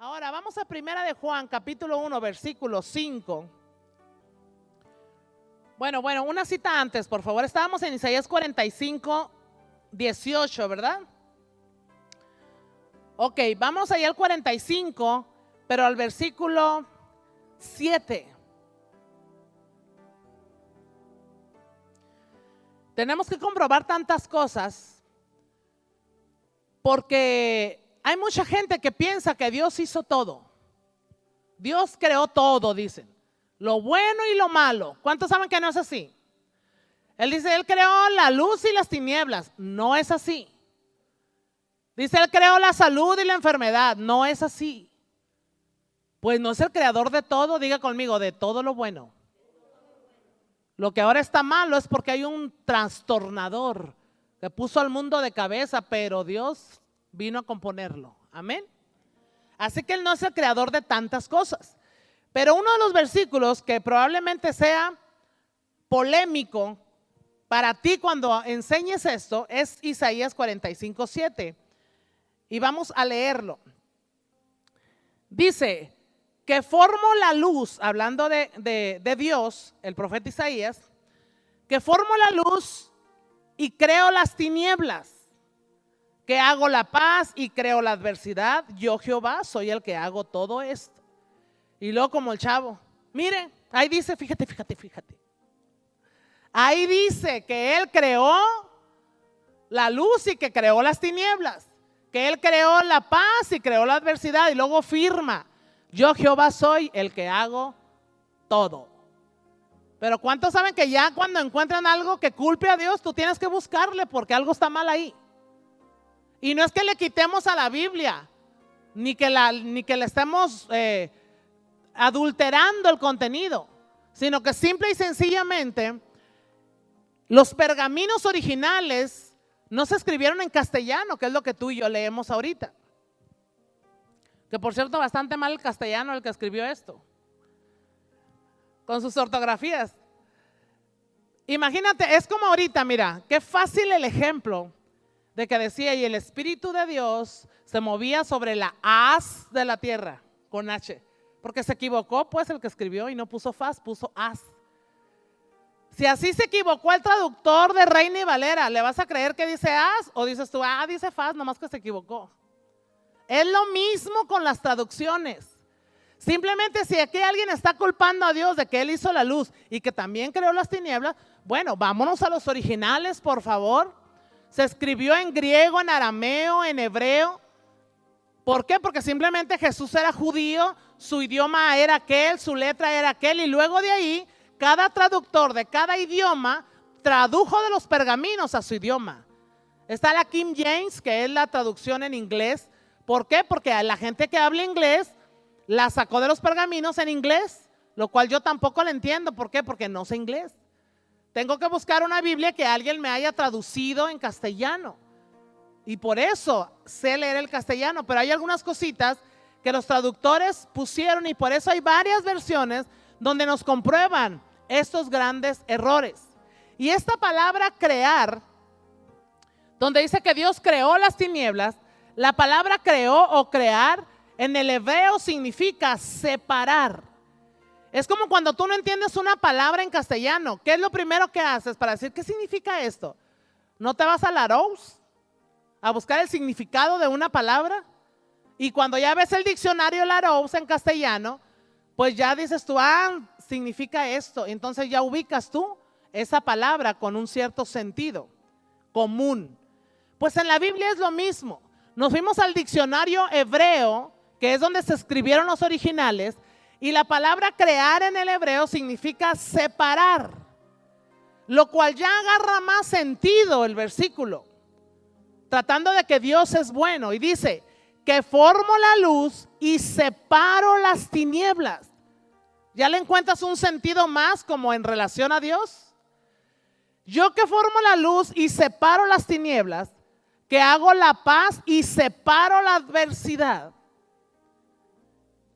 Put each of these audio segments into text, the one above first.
Ahora vamos a Primera de Juan, capítulo 1, versículo 5. Bueno, una cita antes, por favor. Estábamos en Isaías 45, 18, ¿verdad? Ok, vamos allá al 45, pero al versículo 7. Tenemos que comprobar tantas cosas porque hay mucha gente que piensa que Dios hizo todo. Dios creó todo, dicen. Lo bueno y lo malo. ¿Cuántos saben que no es así? Él dice, Él creó la luz y las tinieblas. No es así. Dice, Él creó la salud y la enfermedad. No es así. Pues no es el creador de todo, diga conmigo, de todo lo bueno. Lo que ahora está malo es porque hay un trastornador que puso al mundo de cabeza, pero Dios vino a componerlo. Amén. Así que Él no es el creador de tantas cosas. Pero uno de los versículos que probablemente sea polémico para ti cuando enseñes esto es Isaías 45, 7. Y vamos a leerlo. Dice que formó la luz, hablando de Dios, el profeta Isaías, que formó la luz y creo las tinieblas, que hago la paz y creo la adversidad. Yo, Jehová, soy el que hago todo esto. Y luego como el chavo, mire, ahí dice, fíjate. Ahí dice que Él creó la luz y que creó las tinieblas, que Él creó la paz y creó la adversidad, y luego firma, yo Jehová soy el que hago todo. Pero ¿cuántos saben que ya cuando encuentran algo que culpe a Dios, tú tienes que buscarle porque algo está mal ahí? Y no es que le quitemos a la Biblia, ni que le estemos adulterando el contenido, sino que simple y sencillamente los pergaminos originales no se escribieron en castellano, que es lo que tú y yo leemos ahorita. Que por cierto, bastante mal el castellano el que escribió esto, con sus ortografías. Imagínate, es como ahorita, mira, qué fácil el ejemplo de que decía, y el Espíritu de Dios se movía sobre la haz de la tierra, con H, porque se equivocó pues el que escribió y no puso faz, puso haz. Si así se equivocó el traductor de Reina y Valera, ¿le vas a creer que dice haz o dices tú, dice faz, nomás que se equivocó? Es lo mismo con las traducciones. Simplemente si aquí alguien está culpando a Dios de que Él hizo la luz y que también creó las tinieblas, bueno, vámonos a los originales, por favor. Se escribió en griego, en arameo, en hebreo. ¿Por qué? Porque simplemente Jesús era judío, su idioma era aquel, su letra era aquel, y luego de ahí, cada traductor de cada idioma tradujo de los pergaminos a su idioma. Está la King James, que es la traducción en inglés. ¿Por qué? Porque a la gente que habla inglés la sacó de los pergaminos en inglés, lo cual yo tampoco le entiendo. ¿Por qué? Porque no sé inglés. Tengo que buscar una Biblia que alguien me haya traducido en castellano. Y por eso sé leer el castellano, pero hay algunas cositas que los traductores pusieron y por eso hay varias versiones donde nos comprueban estos grandes errores. Y esta palabra crear, donde dice que Dios creó las tinieblas, la palabra creó o crear en el hebreo significa separar. Es como cuando tú no entiendes una palabra en castellano. ¿Qué es lo primero que haces para decir qué significa esto? ¿No te vas a Larousse a buscar el significado de una palabra? Y cuando ya ves el diccionario Larousse en castellano, pues ya dices tú, significa esto. Entonces ya ubicas tú esa palabra con un cierto sentido común. Pues en la Biblia es lo mismo. Nos fuimos al diccionario hebreo, que es donde se escribieron los originales, y la palabra crear en el hebreo significa separar, lo cual ya agarra más sentido el versículo, tratando de que Dios es bueno, y dice que formo la luz y separo las tinieblas. ¿Ya le encuentras un sentido más como en relación a Dios? Yo que formo la luz y separo las tinieblas, que hago la paz y separo la adversidad.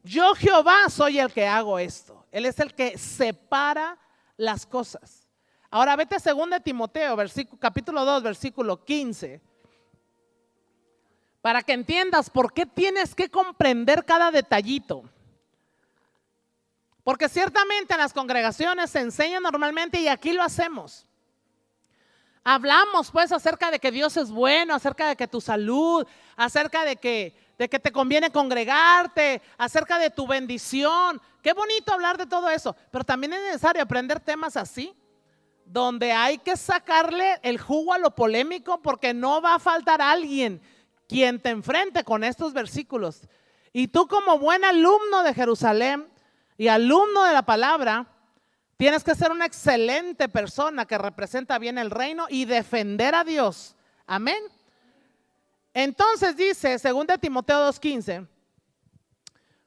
Yo Jehová soy el que hago esto. Él es el que separa las cosas. Ahora vete a 2 Timoteo, capítulo 2, versículo 15. para que entiendas por qué tienes que comprender cada detallito. Porque ciertamente en las congregaciones se enseña normalmente y aquí lo hacemos. Hablamos pues acerca de que Dios es bueno, acerca de que tu salud, acerca de que te conviene congregarte, acerca de tu bendición. Qué bonito hablar de todo eso, pero también es necesario aprender temas así, donde hay que sacarle el jugo a lo polémico, porque no va a faltar alguien quien te enfrente con estos versículos. Y tú, como buen alumno de Jerusalén y alumno de la palabra, tienes que ser una excelente persona que representa bien el reino y defender a Dios. Amén. Entonces dice, 2 Timoteo 2:15,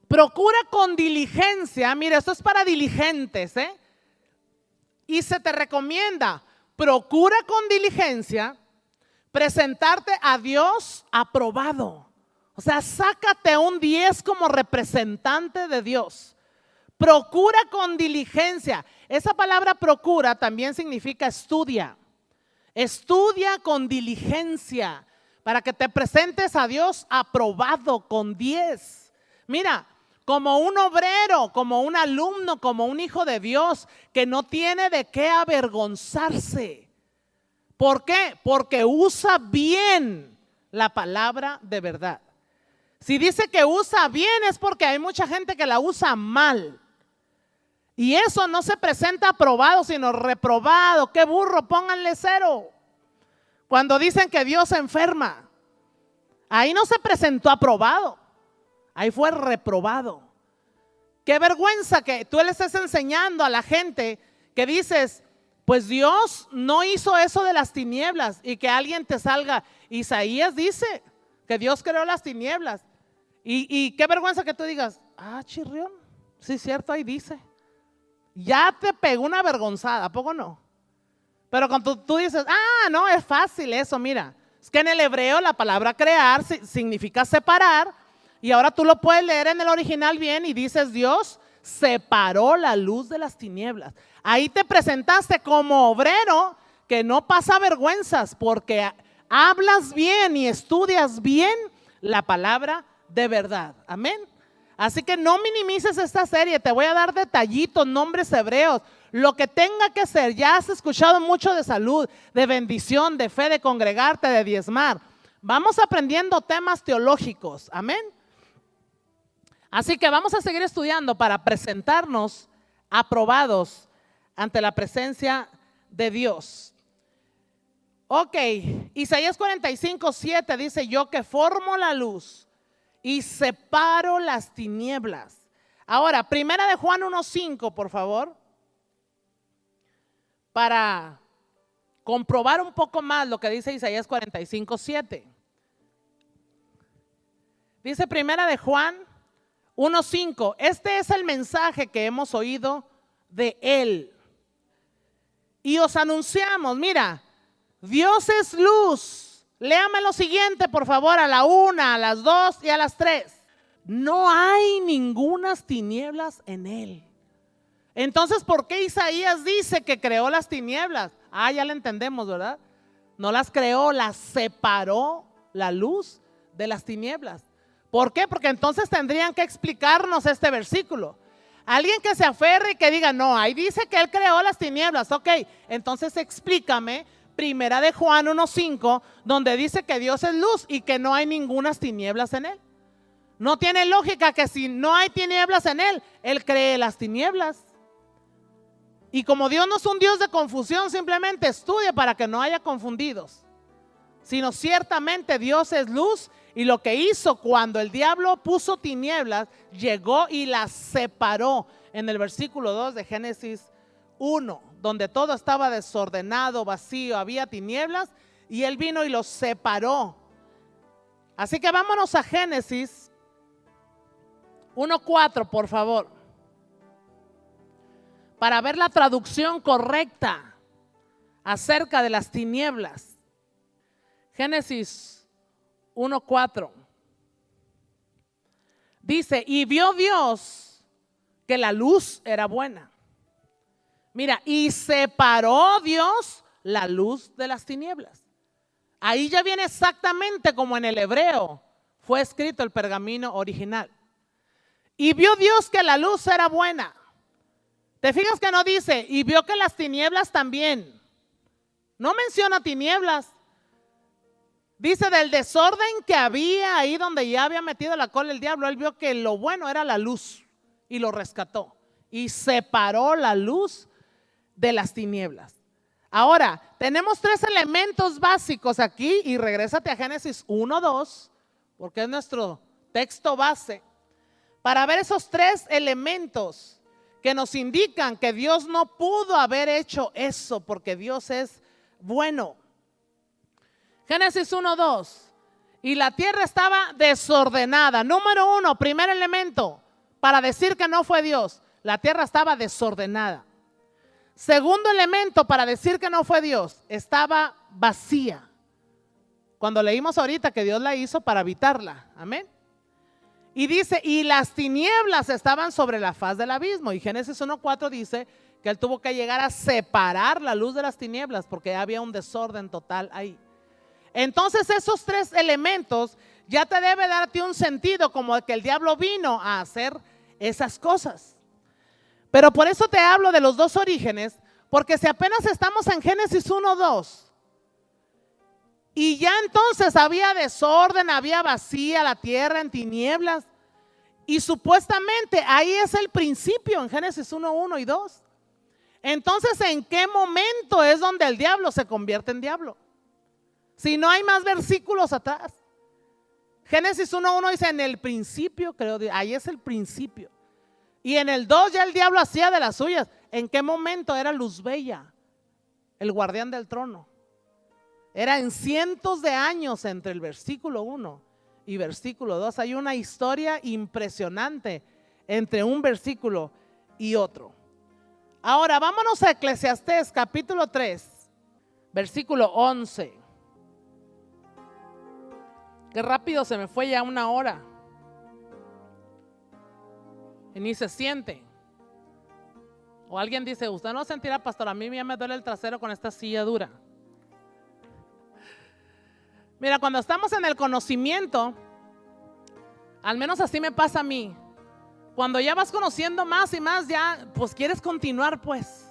procura con diligencia, mira, esto es para diligentes, y se te recomienda, procura con diligencia presentarte a Dios aprobado. O sea, sácate un 10 como representante de Dios. Procura con diligencia. Esa palabra procura también significa estudia. Estudia con diligencia para que te presentes a Dios aprobado con 10. Mira, como un obrero, como un alumno, como un hijo de Dios que no tiene de qué avergonzarse. ¿Por qué? Porque usa bien la palabra de verdad. Si dice que usa bien es porque hay mucha gente que la usa mal. Y eso no se presenta aprobado, sino reprobado. ¡Qué burro! Pónganle 0. Cuando dicen que Dios se enferma, ahí no se presentó aprobado, ahí fue reprobado. Qué vergüenza que tú le estés enseñando a la gente que dices, pues Dios no hizo eso de las tinieblas, y que alguien te salga. Isaías dice que Dios creó las tinieblas. Y qué vergüenza que tú digas, chirrión, sí, cierto, ahí dice. Ya te pegó una vergonzada, ¿a poco no? Pero cuando tú dices, no, es fácil eso, mira. Es que en el hebreo la palabra crear significa separar, y ahora tú lo puedes leer en el original bien y dices, Dios separó la luz de las tinieblas. Ahí te presentaste como obrero que no pasa vergüenzas, porque hablas bien y estudias bien la palabra de verdad. Amén. Así que no minimices esta serie, te voy a dar detallitos, nombres hebreos, lo que tenga que ser. Ya has escuchado mucho de salud, de bendición, de fe, de congregarte, de diezmar. Vamos aprendiendo temas teológicos, amén. Así que vamos a seguir estudiando para presentarnos aprobados ante la presencia de Dios. Ok, Isaías 45:7 dice, yo que formo la luz y separo las tinieblas. Ahora, primera de Juan 1:5, por favor, para comprobar un poco más lo que dice Isaías 45:7. Dice primera de Juan 1:5, este es el mensaje que hemos oído de él y os anunciamos. Mira, Dios es luz. Léame lo siguiente, por favor, a la 1, a las 2 y a las 3. No hay ningunas tinieblas en él. Entonces, ¿por qué Isaías dice que creó las tinieblas? Ya lo entendemos, ¿verdad? No las creó, las separó la luz de las tinieblas. ¿Por qué? Porque entonces tendrían que explicarnos este versículo. Alguien que se aferre y que diga, no, ahí dice que él creó las tinieblas. Ok, entonces explícame primera de Juan 1:5, donde dice que Dios es luz y que no hay ningunas tinieblas en él. No tiene lógica que si no hay tinieblas en él, él cree las tinieblas. Y como Dios no es un Dios de confusión, simplemente estudie para que no haya confundidos. Sino ciertamente Dios es luz, y lo que hizo cuando el diablo puso tinieblas, llegó y las separó. En el versículo 2 de Génesis 1, donde todo estaba desordenado, vacío, había tinieblas, y él vino y los separó. Así que vámonos a Génesis 1:4, por favor, para ver la traducción correcta acerca de las tinieblas. Génesis 1:4 dice, y vio Dios que la luz era buena. Mira, y separó Dios la luz de las tinieblas. Ahí ya viene exactamente como en el hebreo. fue escrito el pergamino original. Y vio Dios que la luz era buena. ¿Te fijas que no dice, y vio que las tinieblas también? No menciona tinieblas. Dice del desorden que había ahí donde ya había metido la cola el diablo. Él vio que lo bueno era la luz y lo rescató. Y separó la luz de las tinieblas. Ahora, tenemos 3 elementos básicos aquí y regrésate a Génesis 1:2, porque es nuestro texto base, para ver esos 3 elementos que nos indican que Dios no pudo haber hecho eso porque Dios es bueno. Génesis 1:2, y la tierra estaba desordenada. Número 1, primer elemento para decir que no fue Dios, la tierra estaba desordenada. Segundo elemento para decir que no fue Dios, estaba vacía. Cuando leímos ahorita que Dios la hizo para habitarla, amén. Y dice, y las tinieblas estaban sobre la faz del abismo. Y Génesis 1:4 dice que él tuvo que llegar a separar la luz de las tinieblas porque había un desorden total ahí. Entonces esos 3 elementos ya te debe darte un sentido como que el diablo vino a hacer esas cosas. Pero por eso te hablo de los 2 orígenes, porque si apenas estamos en Génesis 1:2 y ya entonces había desorden, había vacía la tierra en tinieblas, y supuestamente ahí es el principio en Génesis 1:1 y 2. Entonces, ¿en qué momento es donde el diablo se convierte en diablo? Si no hay más versículos atrás. Génesis 1:1 dice, en el principio creó Dios. Ahí es el principio. Y en el 2 ya el diablo hacía de las suyas. ¿En qué momento era Luzbella, el guardián del trono? Era en cientos de años entre el versículo 1 y versículo 2. Hay una historia impresionante entre un versículo y otro. Ahora vámonos a Eclesiastés capítulo 3, versículo 11. Qué rápido se me fue ya 1 hora. Y ni se siente. O alguien dice, usted no sentirá, pastor, a mí ya me duele el trasero con esta silla dura. Mira, cuando estamos en el conocimiento, al menos así me pasa a mí. Cuando ya vas conociendo más y más, ya pues quieres continuar, pues.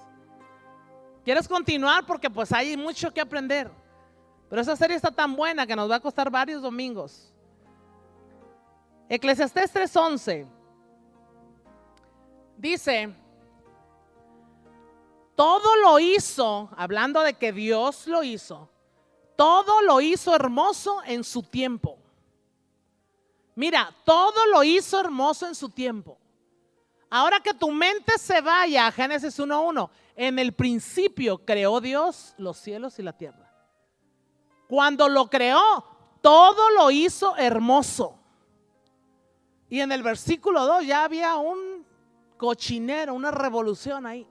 Quieres continuar porque pues hay mucho que aprender. Pero esa serie está tan buena que nos va a costar varios domingos. Eclesiastés 3:11 dice, todo lo hizo, hablando de que Dios lo hizo, todo lo hizo hermoso en su tiempo. Mira, todo lo hizo hermoso en su tiempo. Ahora que tu mente se vaya a Génesis 1:1, en el principio creó Dios los cielos y la tierra. Cuando lo creó, todo lo hizo hermoso. Y en el versículo 2 ya había un cochinero, una revolución ahí.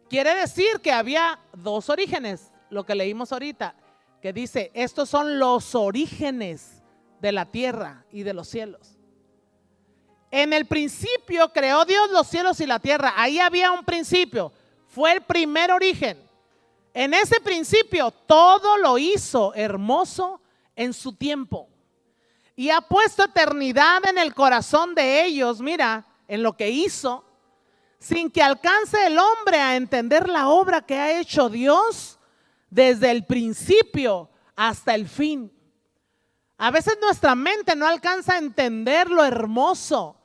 Quiere decir que había 2 orígenes, lo que leímos ahorita, que dice, estos son los orígenes de la tierra y de los cielos. En el principio creó Dios los cielos y la tierra. Ahí había un principio, fue el primer origen. En ese principio todo lo hizo hermoso en su tiempo. Y ha puesto eternidad en el corazón de ellos, mira, en lo que hizo, sin que alcance el hombre a entender la obra que ha hecho Dios desde el principio hasta el fin. A veces nuestra mente no alcanza a entender lo hermoso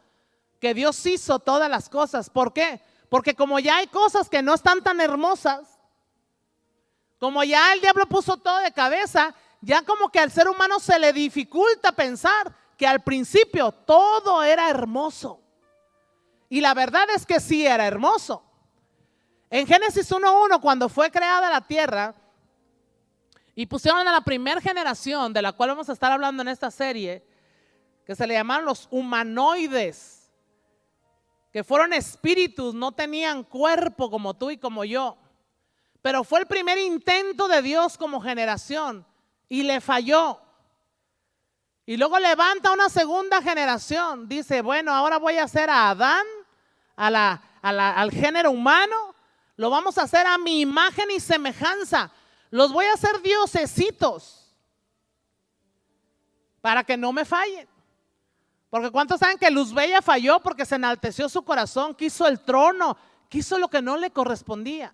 que Dios hizo todas las cosas. ¿Por qué? Porque como ya hay cosas que no están tan hermosas, como ya el diablo puso todo de cabeza, ya como que al ser humano se le dificulta pensar que al principio todo era hermoso. Y la verdad es que sí era hermoso. En Génesis 1:1, cuando fue creada la tierra y pusieron a la primera generación, de la cual vamos a estar hablando en esta serie, que se le llamaron los humanoides, que fueron espíritus, no tenían cuerpo como tú y como yo, pero fue el primer intento de Dios como generación y le falló. Y luego levanta una segunda generación, dice, bueno, ahora voy a hacer a Adán, al género humano, lo vamos a hacer a mi imagen y semejanza, los voy a hacer diosesitos para que no me fallen. Porque ¿cuántos saben que Luzbella falló porque se enalteció su corazón, quiso el trono, quiso lo que no le correspondía?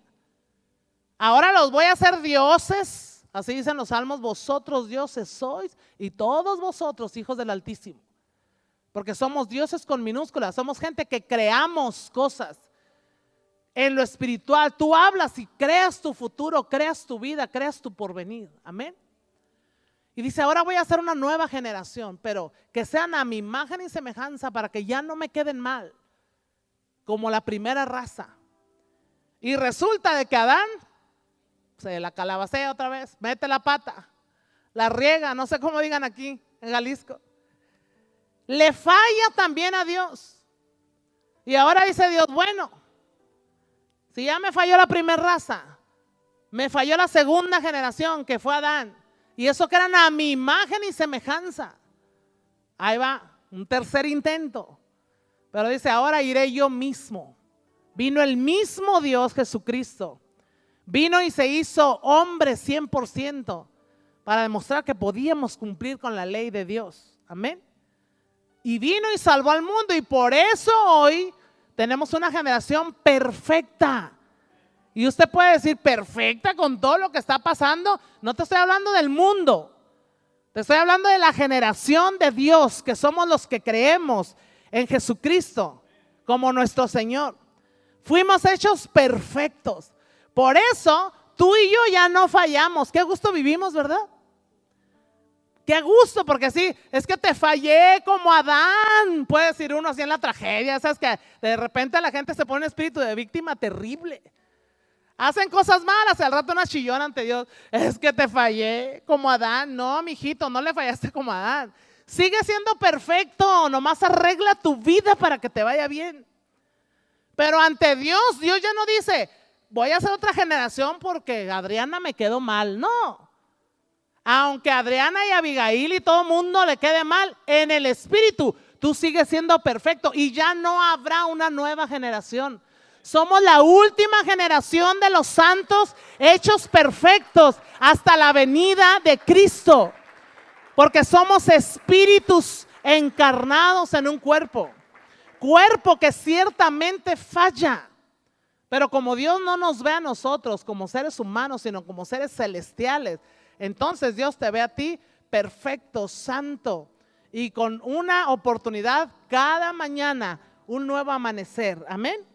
Ahora los voy a hacer dioses, así dicen los salmos, vosotros dioses sois y todos vosotros hijos del Altísimo. Porque somos dioses con minúsculas, somos gente que creamos cosas en lo espiritual. Tú hablas y creas tu futuro, creas tu vida, creas tu porvenir. Amén. Y dice, ahora voy a hacer una nueva generación, pero que sean a mi imagen y semejanza para que ya no me queden mal, como la primera raza. Y resulta de que Adán se la calabacea otra vez, mete la pata, la riega, no sé cómo digan aquí en Jalisco. Le falla también a Dios. Y ahora dice Dios, bueno, si ya me falló la primera raza, me falló la segunda generación que fue Adán. Y eso que eran a mi imagen y semejanza. Ahí va, un tercer intento. Pero dice, ahora iré yo mismo. Vino el mismo Dios Jesucristo. Vino y se hizo hombre 100% para demostrar que podíamos cumplir con la ley de Dios. Amén. Y vino y salvó al mundo. Y por eso hoy tenemos una generación perfecta. Y usted puede decir, perfecta con todo lo que está pasando. No te estoy hablando del mundo. Te estoy hablando de la generación de Dios, que somos los que creemos en Jesucristo como nuestro Señor. Fuimos hechos perfectos. Por eso tú y yo ya no fallamos. Qué gusto vivimos, ¿verdad? Qué gusto, porque sí, es que te fallé como Adán. Puede decir uno así en la tragedia. Sabes que de repente la gente se pone en espíritu de víctima terrible. Hacen cosas malas y al rato una chillona ante Dios. Es que te fallé como Adán. No, mijito, no le fallaste como Adán. Sigue siendo perfecto, nomás arregla tu vida para que te vaya bien. Pero ante Dios, Dios ya no dice, voy a hacer otra generación porque Adriana me quedó mal. No. Aunque a Adriana y a Abigail y todo el mundo le quede mal, en el espíritu tú sigues siendo perfecto y ya no habrá una nueva generación. Somos la última generación de los santos hechos perfectos hasta la venida de Cristo. Porque somos espíritus encarnados en un cuerpo. Cuerpo que ciertamente falla. Pero como Dios no nos ve a nosotros como seres humanos, sino como seres celestiales, entonces Dios te ve a ti perfecto, santo. Y con una oportunidad cada mañana, un nuevo amanecer. Amén.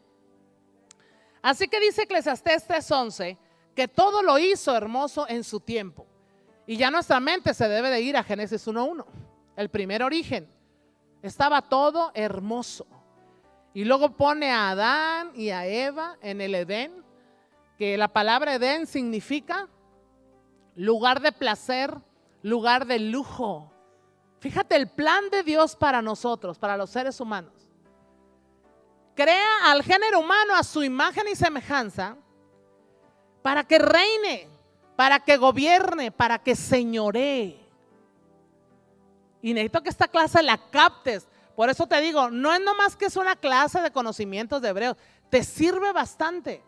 Así que dice Eclesiastés 3:11 que todo lo hizo hermoso en su tiempo. Y ya nuestra mente se debe de ir a Génesis 1:1, el primer origen. Estaba todo hermoso. Y luego pone a Adán y a Eva en el Edén, que la palabra Edén significa lugar de placer, lugar de lujo. Fíjate el plan de Dios para nosotros, para los seres humanos. Crea al género humano a su imagen y semejanza para que reine, para que gobierne, para que señoree. Y necesito que esta clase la captes. Por eso te digo, no es nomás que es una clase de conocimientos de hebreos, te sirve bastante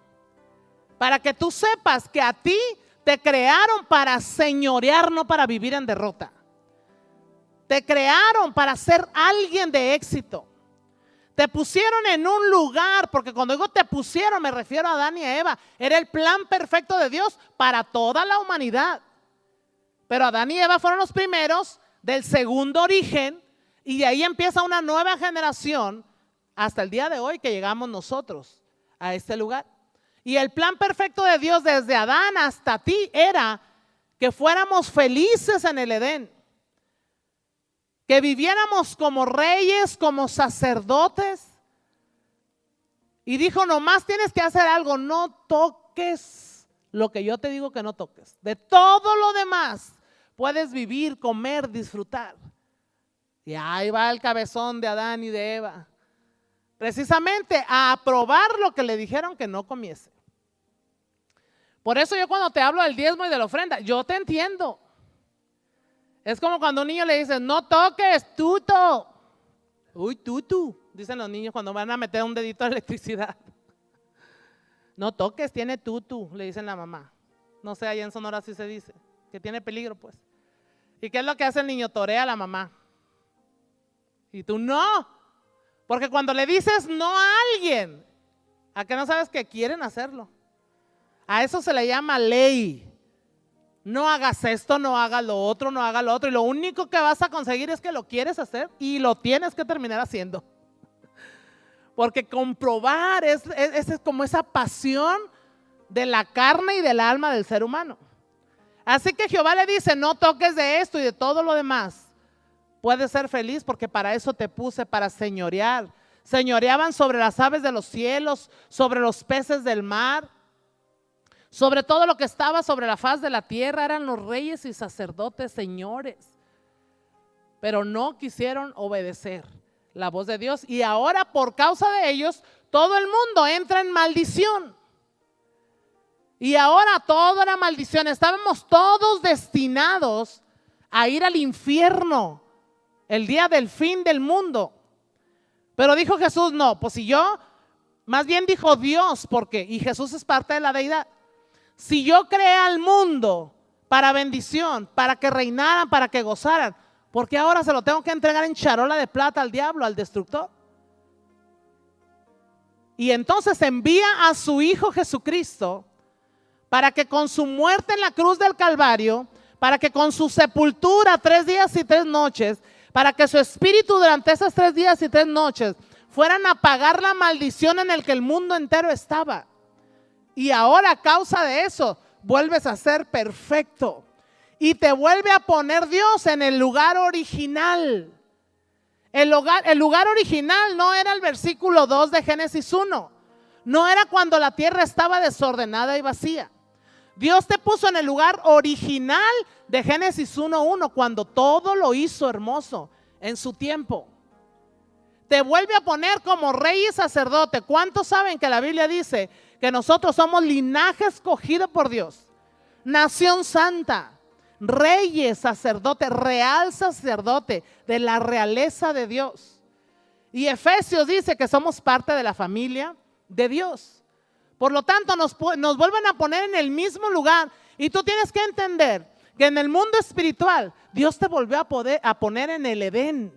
para que tú sepas que a ti te crearon para señorear, no para vivir en derrota. Te crearon para ser alguien de éxito. Te pusieron en un lugar, porque cuando digo te pusieron me refiero a Adán y a Eva. Era el plan perfecto de Dios para toda la humanidad. Pero Adán y Eva fueron los primeros del segundo origen y de ahí empieza una nueva generación hasta el día de hoy que llegamos nosotros a este lugar. Y el plan perfecto de Dios desde Adán hasta ti era que fuéramos felices en el Edén. Que viviéramos como reyes, como sacerdotes. Y dijo, nomás tienes que hacer algo, no toques lo que yo te digo que no toques. De todo lo demás puedes vivir, comer, disfrutar. Y ahí va el cabezón de Adán y de Eva. Precisamente a aprobar lo que le dijeron que no comiese. Por eso yo cuando te hablo del diezmo y de la ofrenda, yo te entiendo. Es como cuando a un niño le dicen, no toques, tuto. Uy, tutu, dicen los niños cuando van a meter un dedito de electricidad. No toques, tiene tutu, le dicen la mamá. No sé, allá en Sonora sí se dice, que tiene peligro pues. ¿Y qué es lo que hace el niño? Torea a la mamá. Y tú no. Porque cuando le dices no a alguien, ¿a qué no sabes que quieren hacerlo? A eso se le llama ley. No hagas esto, no hagas lo otro, no hagas lo otro. Y lo único que vas a conseguir es que lo quieres hacer y lo tienes que terminar haciendo. Porque comprobar es como esa pasión de la carne y del alma del ser humano. Así que Jehová le dice, no toques de esto y de todo lo demás. Puedes ser feliz porque para eso te puse, para señorear. Señoreaban sobre las aves de los cielos, sobre los peces del mar, sobre todo lo que estaba sobre la faz de la tierra. Eran los reyes y sacerdotes, señores. Pero no quisieron obedecer la voz de Dios. Y ahora por causa de ellos, todo el mundo entra en maldición. Y ahora todo era maldición. Estábamos todos destinados a ir al infierno el día del fin del mundo. Pero dijo Jesús, no, pues si yo, más bien dijo Dios, porque, y Jesús es parte de la deidad. Si yo creé al mundo para bendición, para que reinaran, para que gozaran, ¿por qué ahora se lo tengo que entregar en charola de plata al diablo, al destructor? Y entonces envía a su Hijo Jesucristo para que con su muerte en la cruz del Calvario, para que con su sepultura 3 días y 3 noches, para que su espíritu durante esos 3 días y 3 noches fueran a pagar la maldición en el que el mundo entero estaba. Y ahora a causa de eso vuelves a ser perfecto y te vuelve a poner Dios en el lugar original. El lugar original no era el versículo 2 de Génesis 1, no era cuando la tierra estaba desordenada y vacía. Dios te puso en el lugar original de Génesis 1:1, cuando todo lo hizo hermoso en su tiempo. Te vuelve a poner como rey y sacerdote. ¿Cuántos saben que la Biblia dice que nosotros somos linaje escogido por Dios? Nación santa, reyes, sacerdote, real sacerdote de la realeza de Dios. Y Efesios dice que somos parte de la familia de Dios. Por lo tanto, nos vuelven a poner en el mismo lugar. Y tú tienes que entender que en el mundo espiritual, Dios te volvió a poner en el Edén.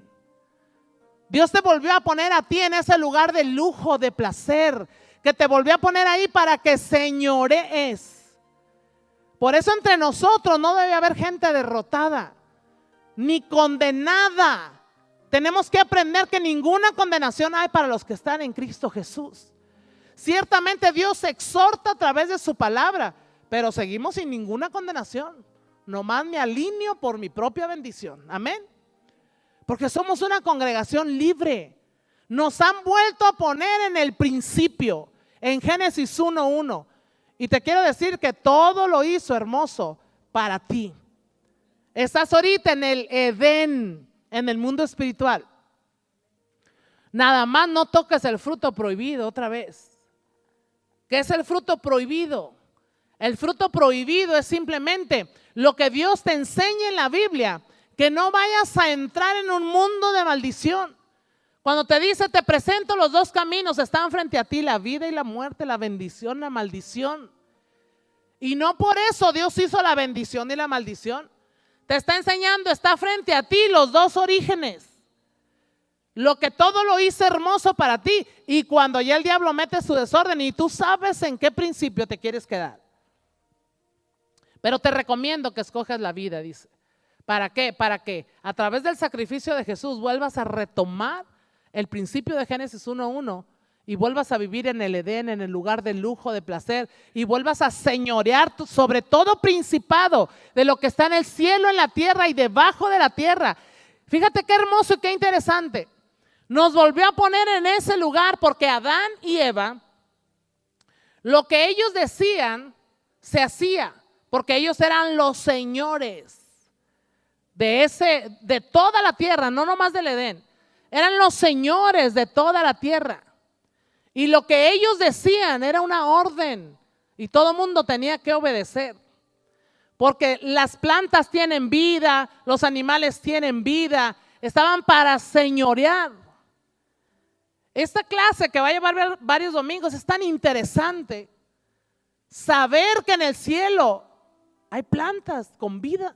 Dios te volvió a poner a ti en ese lugar de lujo, de placer, que te volvió a poner ahí para que señorees. Por eso entre nosotros no debe haber gente derrotada, ni condenada. Tenemos que aprender que ninguna condenación hay para los que están en Cristo Jesús. Ciertamente Dios exhorta a través de su palabra, pero seguimos sin ninguna condenación. Nomás me alineo por mi propia bendición. Amén. Porque somos una congregación libre. Nos han vuelto a poner en el principio, en Génesis 1:1. Y te quiero decir que todo lo hizo hermoso para ti. Estás ahorita en el Edén, en el mundo espiritual. Nada más no toques el fruto prohibido otra vez. ¿Qué es el fruto prohibido? El fruto prohibido es simplemente lo que Dios te enseña en la Biblia, que no vayas a entrar en un mundo de maldición. Cuando te dice, te presento los 2 caminos, están frente a ti, la vida y la muerte, la bendición, la maldición. Y no por eso Dios hizo la bendición y la maldición. Te está enseñando, está frente a ti los 2 orígenes. Lo que todo lo hizo hermoso para ti. Y cuando ya el diablo mete su desorden y tú sabes en qué principio te quieres quedar. Pero te recomiendo que escojas la vida, dice. ¿Para qué? Para que a través del sacrificio de Jesús vuelvas a retomar el principio de Génesis 1:1 y vuelvas a vivir en el Edén, en el lugar de lujo, de placer, y vuelvas a señorear sobre todo principado de lo que está en el cielo, en la tierra y debajo de la tierra. Fíjate qué hermoso y qué interesante. Nos volvió a poner en ese lugar porque Adán y Eva, lo que ellos decían, se hacía, porque ellos eran los señores de toda la tierra, no nomás del Edén. Eran los señores de toda la tierra. Y lo que ellos decían era una orden y todo el mundo tenía que obedecer. Porque las plantas tienen vida, los animales tienen vida, estaban para señorear. Esta clase que va a llevar varios domingos es tan interesante. Saber que en el cielo hay plantas con vida.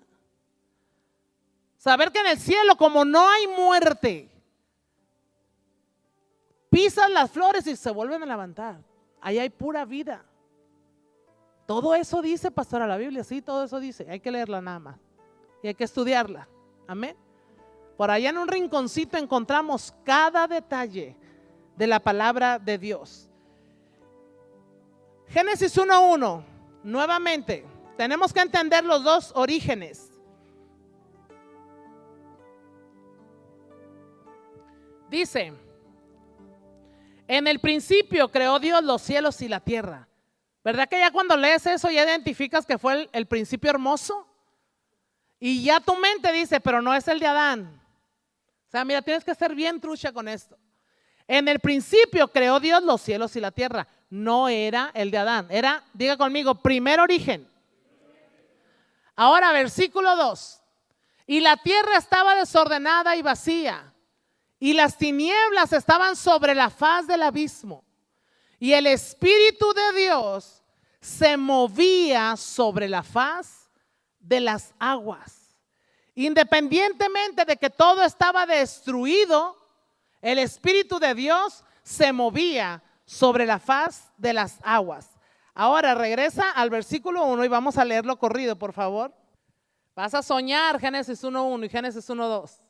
Saber que en el cielo, como no hay muerte, pisas las flores y se vuelven a levantar. Ahí hay pura vida. Todo eso dice, pastora, la Biblia, sí, todo eso dice. Hay que leerla nada más y hay que estudiarla. Amén. Por allá en un rinconcito encontramos cada detalle de la palabra de Dios. Génesis 1:1, nuevamente, tenemos que entender los dos orígenes. Dice, en el principio creó Dios los cielos y la tierra. ¿Verdad que ya cuando lees eso ya identificas que fue el principio hermoso? Y ya tu mente dice, pero no es el de Adán. O sea, mira, tienes que ser bien trucha con esto. En el principio creó Dios los cielos y la tierra. No era el de Adán. Era, diga conmigo, primer origen. Ahora, versículo 2. Y la tierra estaba desordenada y vacía, y las tinieblas estaban sobre la faz del abismo. Y el Espíritu de Dios se movía sobre la faz de las aguas. Independientemente de que todo estaba destruido, el Espíritu de Dios se movía sobre la faz de las aguas. Ahora regresa al versículo 1 y vamos a leerlo corrido, por favor. Vas a soñar Génesis 1:1 y Génesis 1:2.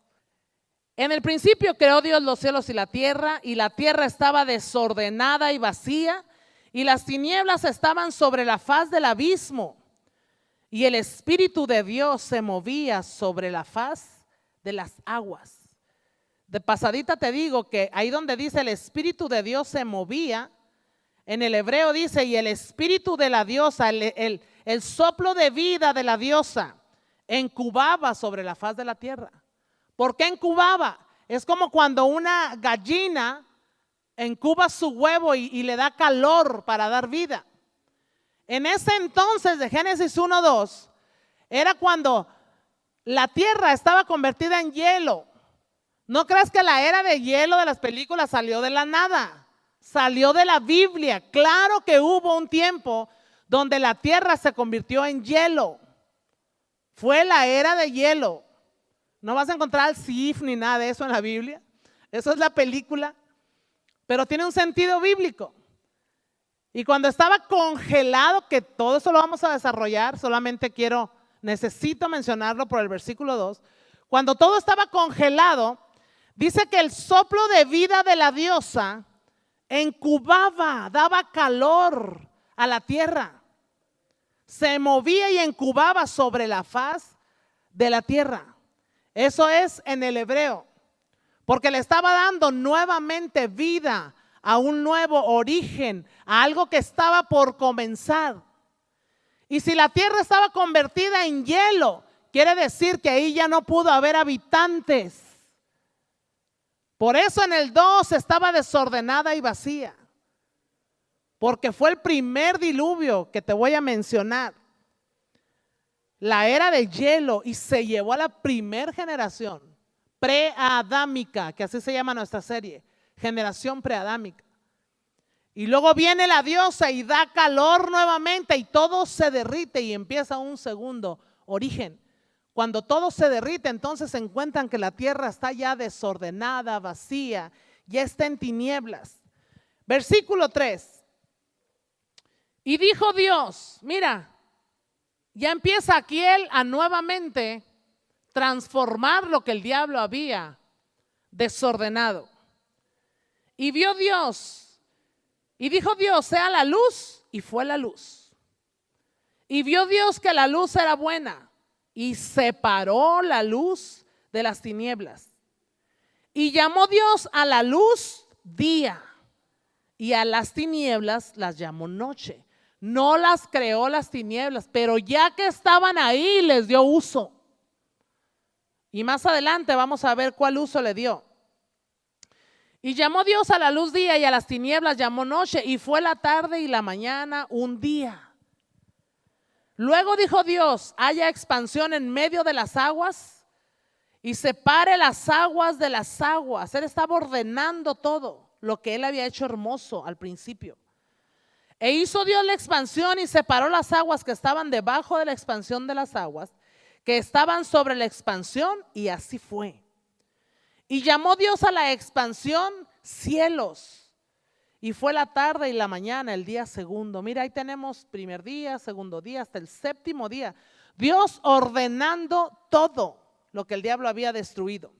En el principio creó Dios los cielos y la tierra estaba desordenada y vacía, y las tinieblas estaban sobre la faz del abismo, y el Espíritu de Dios se movía sobre la faz de las aguas. De pasadita te digo que ahí donde dice el Espíritu de Dios se movía, en el hebreo dice, y el Espíritu de la diosa, el soplo de vida de la diosa, incubaba sobre la faz de la tierra. ¿Por qué incubaba? Es como cuando una gallina incuba su huevo y le da calor para dar vida. En ese entonces de Génesis 1:2 era cuando la tierra estaba convertida en hielo. No creas que la era de hielo de las películas salió de la nada, salió de la Biblia. Claro que hubo un tiempo donde la tierra se convirtió en hielo. Fue la era de hielo. No vas a encontrar al Sif ni nada de eso en la Biblia. Eso es la película. Pero tiene un sentido bíblico. Y cuando estaba congelado, que todo eso lo vamos a desarrollar, solamente necesito mencionarlo por el versículo 2. Cuando todo estaba congelado, dice que el soplo de vida de la diosa incubaba, daba calor a la tierra. Se movía y incubaba sobre la faz de la tierra. Eso es en el hebreo, porque le estaba dando nuevamente vida a un nuevo origen, a algo que estaba por comenzar. Y si la tierra estaba convertida en hielo, quiere decir que ahí ya no pudo haber habitantes. Por eso en el 2 estaba desordenada y vacía, porque fue el primer diluvio que te voy a mencionar. La era de hielo, y se llevó a la primer generación preadámica, que así se llama nuestra serie, generación preadámica. Y luego viene la diosa y da calor nuevamente y todo se derrite y empieza un segundo origen. Cuando todo se derrite, entonces se encuentran que la tierra está ya desordenada, vacía, ya está en tinieblas. Versículo 3. Y dijo Dios, mira, ya empieza aquí él a nuevamente transformar lo que el diablo había desordenado. Y vio Dios, y dijo Dios, sea la luz, y fue la luz. Y vio Dios que la luz era buena, y separó la luz de las tinieblas. Y llamó Dios a la luz día, y a las tinieblas las llamó noche. No las creó las tinieblas, pero ya que estaban ahí les dio uso. Y más adelante vamos a ver cuál uso le dio. Y llamó Dios a la luz día y a las tinieblas llamó noche, y fue la tarde y la mañana un día. Luego dijo Dios, haya expansión en medio de las aguas y separe las aguas de las aguas. Él estaba ordenando todo lo que él había hecho hermoso al principio. E hizo Dios la expansión y separó las aguas que estaban debajo de la expansión de las aguas que estaban sobre la expansión, y así fue. Y llamó Dios a la expansión cielos. Y fue la tarde y la mañana, el día segundo. Mira, ahí tenemos primer día, segundo día, hasta el séptimo día. Dios ordenando todo lo que el diablo había destruido.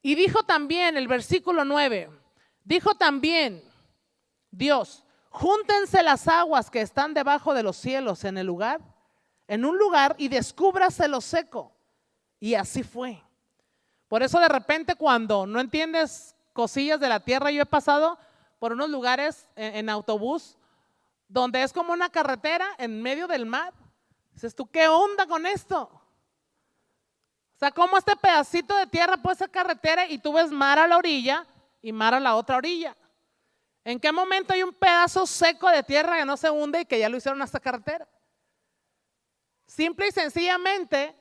Y dijo también, el versículo 9, dijo también Dios, júntense las aguas que están debajo de los cielos en un lugar, y descúbrase lo seco. Y así fue. Por eso de repente cuando no entiendes cosillas de la tierra, yo he pasado por unos lugares en autobús donde es como una carretera en medio del mar. Dices tú, ¿qué onda con esto? O sea, ¿cómo este pedacito de tierra puede ser carretera y tú ves mar a la orilla y mar a la otra orilla? ¿En qué momento hay un pedazo seco de tierra que no se hunde y que ya lo hicieron hasta carretera? Simple y sencillamente,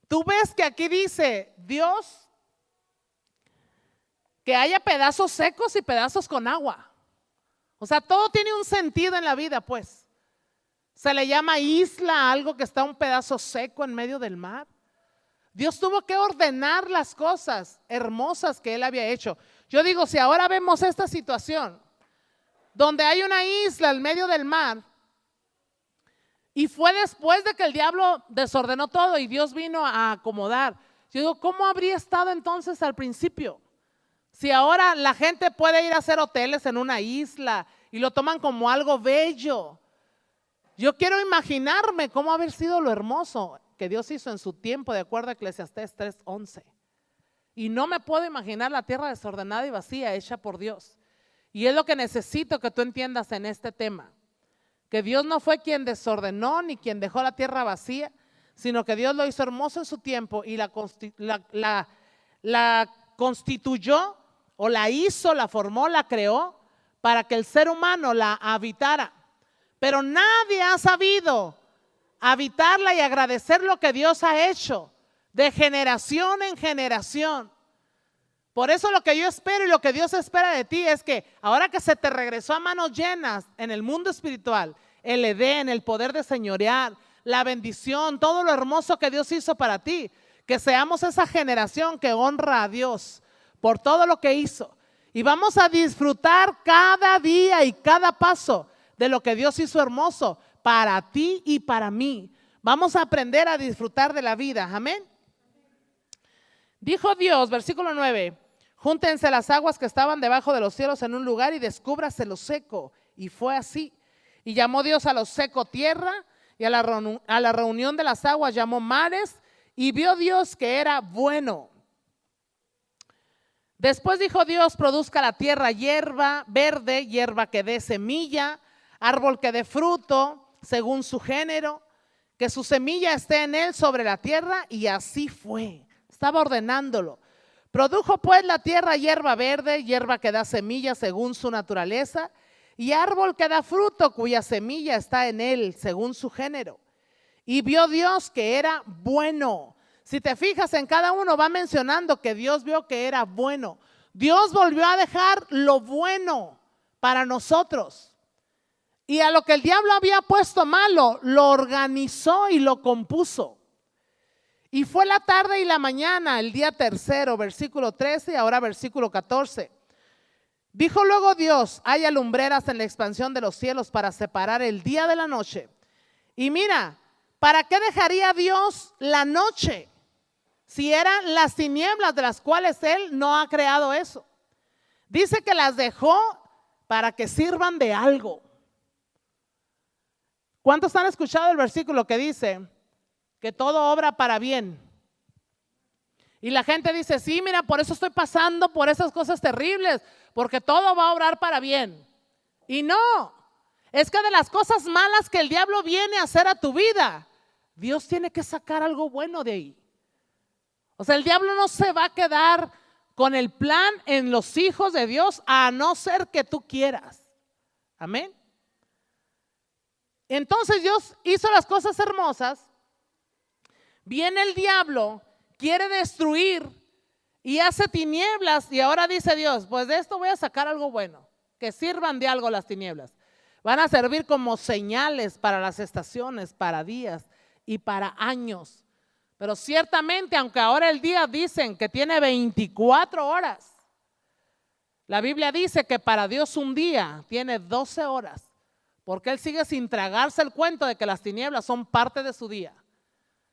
tú ves que aquí dice Dios que haya pedazos secos y pedazos con agua. O sea, todo tiene un sentido en la vida, pues. Se le llama isla a algo que está un pedazo seco en medio del mar. Dios tuvo que ordenar las cosas hermosas que Él había hecho. Yo digo, si ahora vemos esta situación, donde hay una isla en medio del mar, y fue después de que el diablo desordenó todo y Dios vino a acomodar. Yo digo, ¿cómo habría estado entonces al principio? Si ahora la gente puede ir a hacer hoteles en una isla y lo toman como algo bello. Yo quiero imaginarme cómo haber sido lo hermoso que Dios hizo en su tiempo, de acuerdo a Eclesiastés 3:11. Y no me puedo imaginar la tierra desordenada y vacía hecha por Dios. Y es lo que necesito que tú entiendas en este tema. Que Dios no fue quien desordenó ni quien dejó la tierra vacía, sino que Dios lo hizo hermoso en su tiempo y la constituyó o la hizo, la formó, la creó para que el ser humano la habitara. Pero nadie ha sabido habitarla y agradecer lo que Dios ha hecho de generación en generación. Por eso lo que yo espero y lo que Dios espera de ti es que ahora que se te regresó a manos llenas en el mundo espiritual, el Edén, el poder de señorear, la bendición, todo lo hermoso que Dios hizo para ti, que seamos esa generación que honra a Dios por todo lo que hizo. Y vamos a disfrutar cada día y cada paso de lo que Dios hizo hermoso para ti y para mí. Vamos a aprender a disfrutar de la vida. Amén. Dijo Dios, versículo 9, júntense las aguas que estaban debajo de los cielos en un lugar y descúbrase lo seco. Y fue así. Y llamó Dios a lo seco tierra, y a la reunión de las aguas llamó mares, y vio Dios que era bueno. Después dijo Dios, produzca la tierra hierba verde, hierba que dé semilla, árbol que dé fruto según su género, que su semilla esté en él sobre la tierra, y así fue. Estaba ordenándolo. Produjo pues la tierra hierba verde, hierba que da semilla según su naturaleza, y árbol que da fruto cuya semilla está en él según su género. Y vio Dios que era bueno. Si te fijas en cada uno va mencionando que Dios vio que era bueno. Dios volvió a dejar lo bueno para nosotros. Y a lo que el diablo había puesto malo, lo organizó y lo compuso. Y fue la tarde y la mañana, el día tercero, versículo 13 y ahora versículo 14. Dijo luego Dios, haya lumbreras en la expansión de los cielos para separar el día de la noche. Y mira, ¿para qué dejaría Dios la noche? Si eran las tinieblas de las cuales Él no ha creado eso. Dice que las dejó para que sirvan de algo. ¿Cuántos han escuchado el versículo que dice que todo obra para bien? Y la gente dice, sí, mira, por eso estoy pasando por esas cosas terribles, porque todo va a obrar para bien. Y no, es que de las cosas malas que el diablo viene a hacer a tu vida, Dios tiene que sacar algo bueno de ahí. O sea, el diablo no se va a quedar con el plan en los hijos de Dios a no ser que tú quieras. Amén. Entonces Dios hizo las cosas hermosas. Viene el diablo, quiere destruir y hace tinieblas, y ahora dice Dios, pues de esto voy a sacar algo bueno, que sirvan de algo las tinieblas. Van a servir como señales para las estaciones, para días y para años. Pero ciertamente, aunque ahora el día dicen que tiene 24 horas, la Biblia dice que para Dios un día tiene 12 horas, porque Él sigue sin tragarse el cuento de que las tinieblas son parte de su día.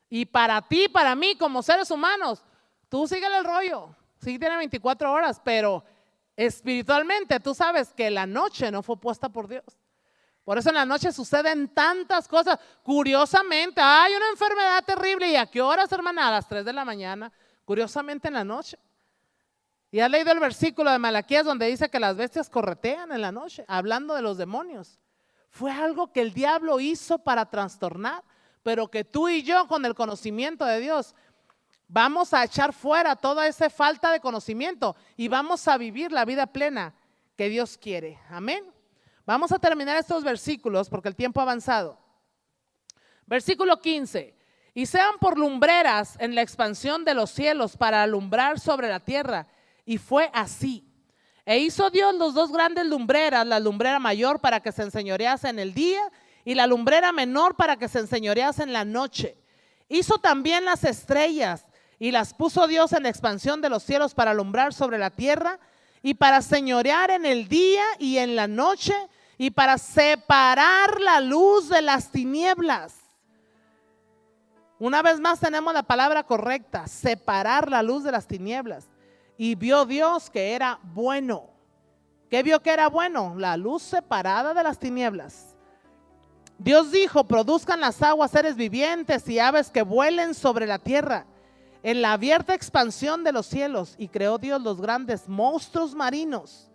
Y para ti, para mí, como seres humanos, tú síguele el rollo. Sí tiene 24 horas, pero espiritualmente tú sabes que la noche no fue puesta por Dios. Por eso en la noche suceden tantas cosas. Curiosamente, hay una enfermedad terrible. ¿Y a qué horas, hermana? A las 3 de la mañana. Curiosamente en la noche. ¿Y has leído el versículo de Malaquías donde dice que las bestias corretean en la noche? Hablando de los demonios. Fue algo que el diablo hizo para trastornar, pero que tú y yo, con el conocimiento de Dios, vamos a echar fuera toda esa falta de conocimiento y vamos a vivir la vida plena que Dios quiere. Amén. Vamos a terminar estos versículos porque el tiempo ha avanzado. Versículo 15. Y sean por lumbreras en la expansión de los cielos para alumbrar sobre la tierra. Y fue así. E hizo Dios los dos grandes lumbreras, la lumbrera mayor para que se enseñorease en el día y la lumbrera menor para que se enseñorease en la noche. Hizo también las estrellas y las puso Dios en la expansión de los cielos para alumbrar sobre la tierra y para señorear en el día y en la noche y para separar la luz de las tinieblas. Una vez más tenemos la palabra correcta, separar la luz de las tinieblas. Y vio Dios que era bueno. ¿Qué vio que era bueno? La luz separada de las tinieblas. Dios dijo, produzcan las aguas seres vivientes y aves que vuelen sobre la tierra, en la abierta expansión de los cielos. Y creó Dios los grandes monstruos marinos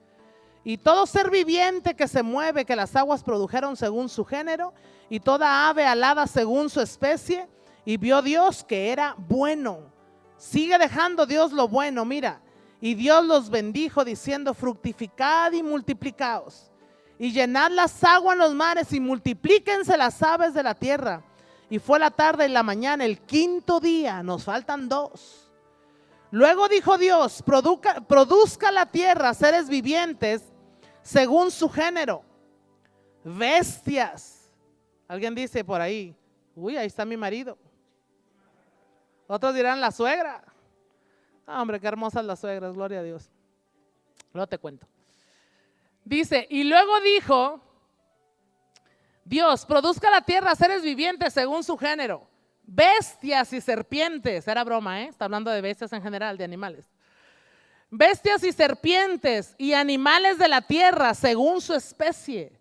y todo ser viviente que se mueve, que las aguas produjeron según su género, y toda ave alada según su especie. Y vio Dios que era bueno. Sigue dejando Dios lo bueno, mira. Y Dios los bendijo diciendo, fructificad y multiplicaos, y llenad las aguas en los mares, y multiplíquense las aves de la tierra. Y fue la tarde y la mañana, el quinto día. Nos faltan 2. Luego dijo Dios, produzca la tierra seres vivientes según su género, bestias. Alguien dice por ahí, uy, ahí está mi marido. Otros dirán la suegra. Ah, hombre, qué hermosas las suegras, gloria a Dios. Luego te cuento. Dice, y luego dijo Dios, produzca la tierra seres vivientes según su género, bestias y serpientes. Era broma, está hablando de bestias en general, de animales. Bestias y serpientes y animales de la tierra según su especie.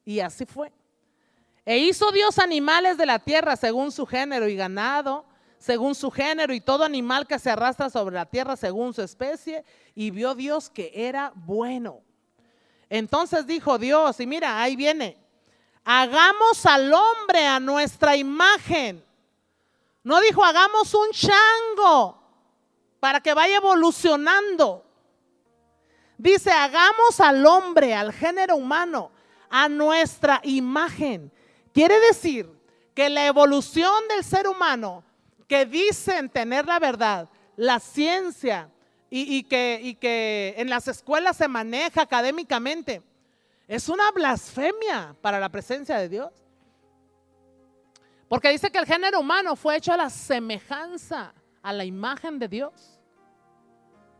Y así fue. E hizo Dios animales de la tierra según su género y ganado según su género y todo animal que se arrastra sobre la tierra según su especie. Y vio Dios que era bueno. Entonces dijo Dios, y mira, ahí viene, hagamos al hombre a nuestra imagen. No dijo hagamos un chango para que vaya evolucionando. Dice hagamos al hombre, al género humano, a nuestra imagen. Quiere decir que la evolución del ser humano, que dicen tener la verdad, la ciencia y que en las escuelas se maneja académicamente, es una blasfemia para la presencia de Dios. Porque dice que el género humano fue hecho a la semejanza, a la imagen de Dios.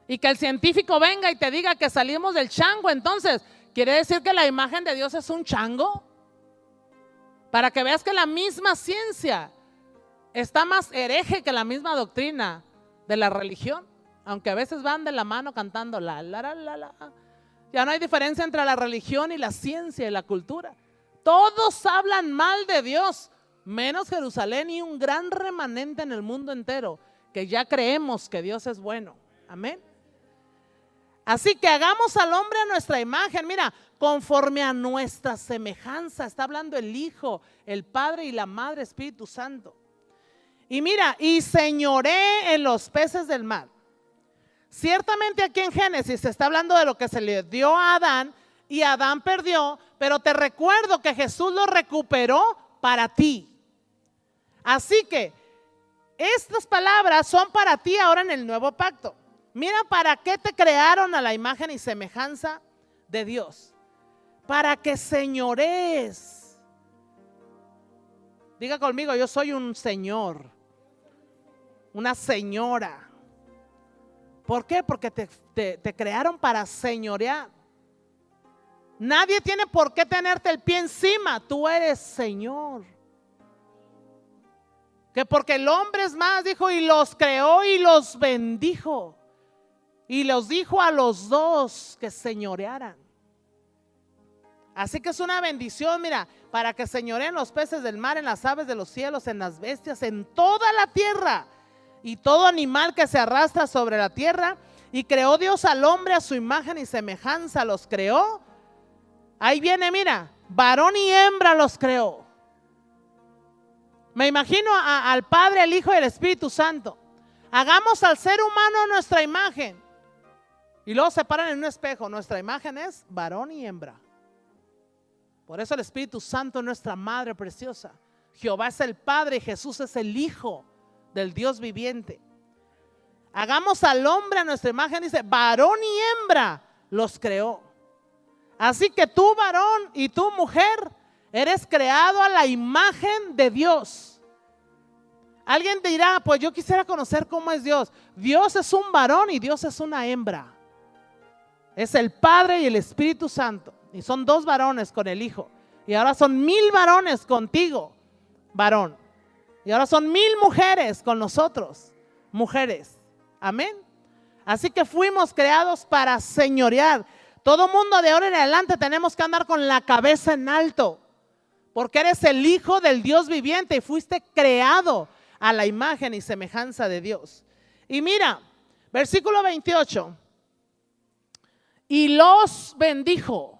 Y que el científico venga y te diga que salimos del chango, entonces, ¿quiere decir que la imagen de Dios es un chango? Para que veas que la misma ciencia está más hereje que la misma doctrina de la religión, aunque a veces van de la mano cantando la. Ya no hay diferencia entre la religión y la ciencia y la cultura. Todos hablan mal de Dios, menos Jerusalén y un gran remanente en el mundo entero, que ya creemos que Dios es bueno. Amén. Así que hagamos al hombre a nuestra imagen, mira, conforme a nuestra semejanza. Está hablando el Hijo, el Padre y la Madre Espíritu Santo. Y mira, y señoré en los peces del mar. Ciertamente aquí en Génesis se está hablando de lo que se le dio a Adán y Adán perdió, pero te recuerdo que Jesús lo recuperó para ti. Así que estas palabras son para ti ahora en el nuevo pacto. Mira para qué te crearon a la imagen y semejanza de Dios. Para que señorees. Diga conmigo, yo soy un señor, una señora. ¿Por qué? Porque te crearon para señorear. Nadie tiene por qué tenerte el pie encima, tú eres señor. Que porque el hombre es más, dijo, y los creó y los bendijo. Y los dijo a los dos que señorearan. Así que es una bendición, mira, para que señoreen los peces del mar, en las aves de los cielos, en las bestias, en toda la tierra y todo animal que se arrastra sobre la tierra. Y creó Dios al hombre a su imagen y semejanza, los creó. Ahí viene, mira, varón y hembra los creó. Me imagino al Padre, al Hijo y al Espíritu Santo. Hagamos al ser humano a nuestra imagen. Y luego se paran en un espejo. Nuestra imagen es varón y hembra. Por eso el Espíritu Santo es nuestra madre preciosa. Jehová es el Padre y Jesús es el Hijo del Dios viviente. Hagamos al hombre a nuestra imagen, dice, varón y hembra los creó. Así que tú, varón, y tú, mujer, eres creado a la imagen de Dios. Alguien dirá, pues yo quisiera conocer cómo es Dios. Dios es un varón y Dios es una hembra. Es el Padre y el Espíritu Santo. Y son 2 varones con el Hijo. Y ahora son 1000 varones contigo, varón. Y ahora son 1000 mujeres con nosotros, mujeres. Amén. Así que fuimos creados para señorear. Todo mundo de ahora en adelante tenemos que andar con la cabeza en alto. Porque eres el Hijo del Dios viviente y fuiste creado a la imagen y semejanza de Dios. Y mira, versículo 28. Y los bendijo.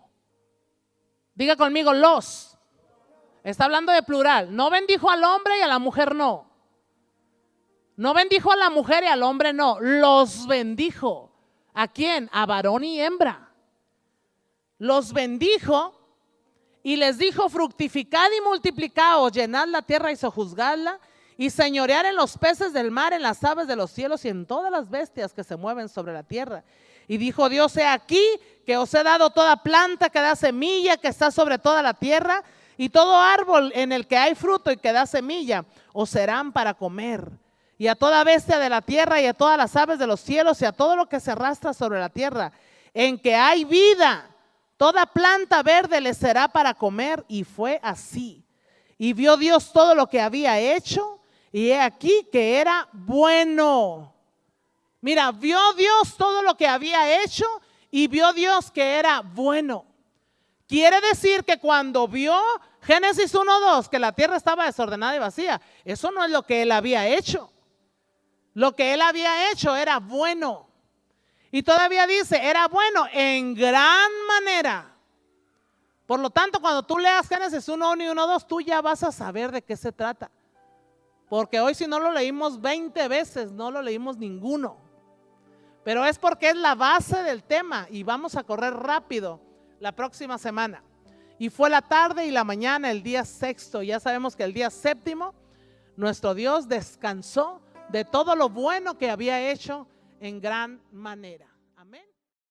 Diga conmigo, los. Está hablando de plural. No bendijo al hombre y a la mujer no. No bendijo a la mujer y al hombre no. Los bendijo. ¿A quién? A varón y hembra. Los bendijo y les dijo: fructificad y multiplicaos, llenad la tierra y sojuzgadla, y señorear en los peces del mar, en las aves de los cielos y en todas las bestias que se mueven sobre la tierra. Y dijo Dios: he aquí que os he dado toda planta que da semilla, que está sobre toda la tierra, y todo árbol en el que hay fruto y que da semilla, os serán para comer. Y a toda bestia de la tierra y a todas las aves de los cielos y a todo lo que se arrastra sobre la tierra, en que hay vida, toda planta verde les será para comer. Y fue así. Y vio Dios todo lo que había hecho, y he aquí que era bueno. Mira, vio Dios todo lo que había hecho y vio Dios que era bueno. Quiere decir que cuando vio Génesis 1:2 que la tierra estaba desordenada y vacía, eso no es lo que él había hecho. Lo que él había hecho era bueno. Y todavía dice, era bueno en gran manera. Por lo tanto, cuando tú leas Génesis 1:1 y 1:2, tú ya vas a saber de qué se trata. Porque hoy, si no lo leímos 20 veces, no lo leímos ninguno. Pero es porque es la base del tema y vamos a correr rápido la próxima semana. Y fue la tarde y la mañana, el día sexto. Ya sabemos que el día séptimo, nuestro Dios descansó de todo lo bueno que había hecho en gran manera.